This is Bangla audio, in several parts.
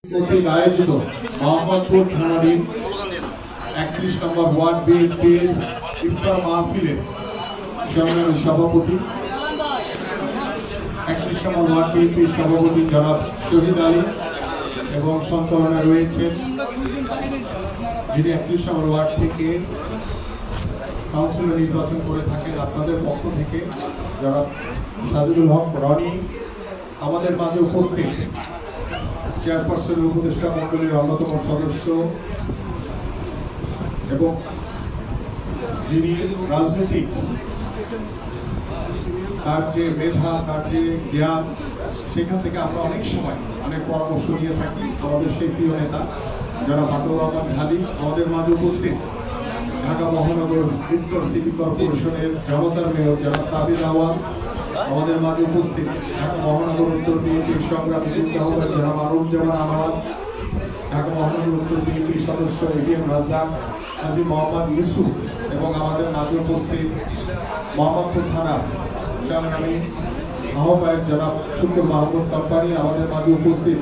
কর্তৃক আয়োজিত মোহাম্মদপুর থানাধীন 31 নম্বর ওয়ার্ড বিএনপির ইফতার মাহফিলের সংগ্রামী সভাপতি 31 নম্বর ওয়ার্ড বিএনপির সভাপতি জনাব শহীদ আলী এবং সঞ্চালনায় রয়েছেন যিনি 31 নম্বর ওয়ার্ড থেকে কাউন্সিলর নির্বাচন করে থাকেন আপনাদের পক্ষ থেকে জনাব সাজিদুল হক রনি, আমাদের মাঝে উপস্থিত চেয়ারপারসনের উপদেষ্টা মন্ডলীর অন্যতম সদস্য এবং যিনি রাজনৈতিক তার যে মেধা তার যে জ্ঞান সেখান থেকে আমরা অনেক সময় অনেক পরামর্শ নিয়ে থাকি। আমাদের সেই প্রিয় নেতা যারা আতাউর রহমান ঢালি আমাদের মাঝে উপস্থিত, ঢাকা মহানগর উত্তর সিটি কর্পোরেশনের জনতার মেয়র যারা কাদির আওয়াল আমাদের মাঝে উপস্থিত, ঢাকা মহানগর উত্তর বিএনপির সংগ্রামী আহ্বায়ক জনাব আরুজ্জামান আমানত, ঢাকা মহানগর উত্তর বিএনপির সদস্য এবিএম রাজ্জাক, কাজী মোহাম্মদ ইউসুফ এবং আমাদের মাঝে উপস্থিত মোহাম্মদপুর থানা সংগ্রামী আহ্বায়ক জনাব শুকুর মাহমুদ কোম্পানি, আমাদের মাঝে উপস্থিত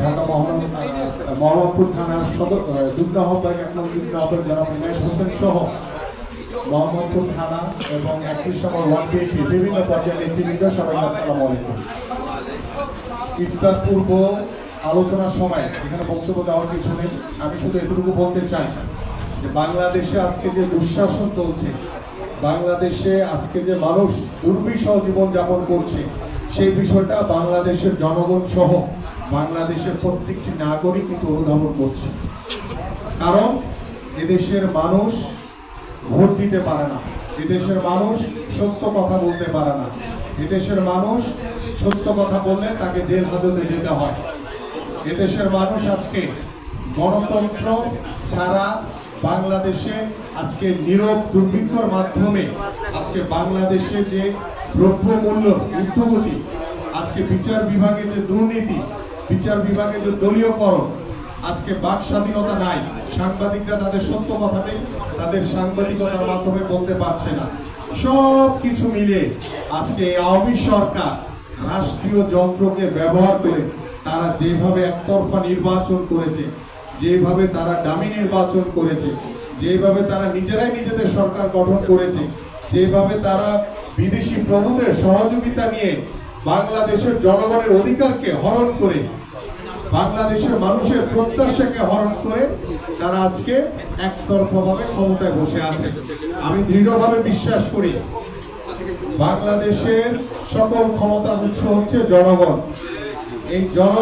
ঢাকা মোহাম্মদপুর থানার যুগ্ম আহ্বায়ক যুগ্ম আহ্বায়ক জনাব ইনায়েত হোসেন সহ মোহাম্মদপুর থানা এবং 31 নম্বর ওয়ার্ড বিএনপি বিভিন্ন পর্যায়ের নেতৃবৃন্দ, সবাই আসসালামু আলাইকুম। ইফতার পূর্ব আলোচনার সময় এখানে বক্তব্য দেওয়ার কিছু নেই, আমি শুধু এতটুকু বলতে চাই যে বাংলাদেশে আজকে যে দুঃশাসন চলছে, বাংলাদেশে আজকে যে মানুষ দুর্বিষহ জীবনযাপন করছে, সেই বিষয়টা বাংলাদেশের জনগণ সহ বাংলাদেশের প্রত্যেকটি নাগরিক কিন্তু অনুধাবন করছে। কারণ এদেশের মানুষ ভোট দিতে পারে না, এদেশের মানুষ সত্য কথা বলতে পারে না, এদেশের মানুষ সত্য কথা বললে তাকে জেল হাজতে যেতে হয়। এদেশের মানুষ আজকে গণতন্ত্র ছাড়া বাংলাদেশে আজকে নীরব দুর্ভিক্ষর মাধ্যমে আজকে বাংলাদেশে যে দ্রব্যমূল্য ঊর্ধ্বগতি, আজকে বিচার বিভাগে যে দুর্নীতি, বিচার বিভাগে যে দলীয়করণ, আজকে বাক স্বাধীনতা নাই, সাংবাদিকরা তাদের সত্য কথাটাই তাদের সাংবাদিকতার মাধ্যমে বলতে পারছে না। সব কিছু মিলে আজকে আওয়ামী সরকার রাষ্ট্রীয় যন্ত্রকে ব্যবহার করে তারা যেভাবে একতরফা নির্বাচন করেছে, যেভাবে তারা ডামি নির্বাচন করেছে, যেভাবে তারা নিজেরাই নিজেদের সরকার গঠন করেছে, যেভাবে তারা বিদেশি প্রভুদের সহযোগিতা নিয়ে বাংলাদেশের জনগণের অধিকারকে হরণ করে, বাংলাদেশের মানুষের প্রত্যাশাকে হরণ করে তারা আজকে একতরফাভাবে ক্ষমতায় বসে আছে। আমি দৃঢ়ভাবে বিশ্বাস করি বাংলাদেশের সকল ক্ষমতার উৎস হচ্ছে জনগণ। এই